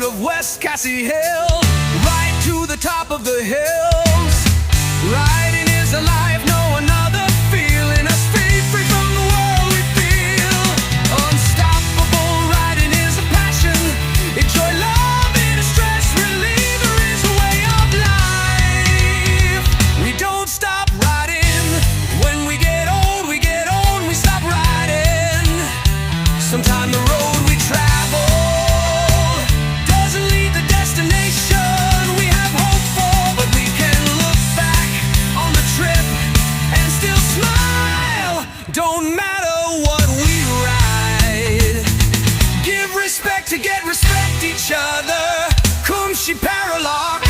out of West Cassie Hill, right to the top of the hills. Riding is a life no another feeling us free from the world we feel. Unstoppable riding is a passion. Enjoy love in a stress reliever is a way of life. We don't stop riding. When we get old, we stop riding. Sometime the road we travel doesn't lead the destination we have hoped for, but we can look back on the trip and still smile. Don't matter what we ride. Give respect to get respect each other. Kumshi Paralock.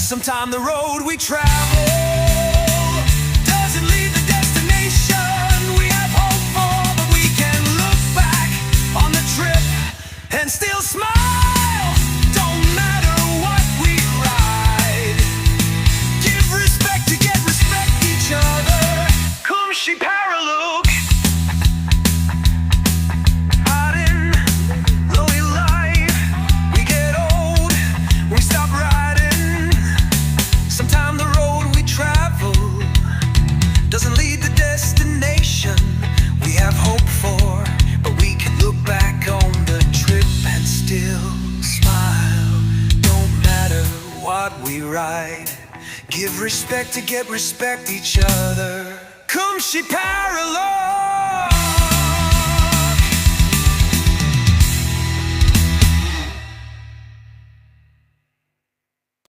Sometime the road we travel doesn't lead the destination we have hoped for, but we can look back on the trip and still smile. Don't matter what we ride. Give respect to get respect each other. Kumshi Paralook. Riding, lonely life. We get old, we stop riding. Sometime the road we travel doesn't lead the destination we have hope for, but we can look back on the trip and still smile. Don't matter what we ride. Give respect to get respect each other. Kumshi Paralock.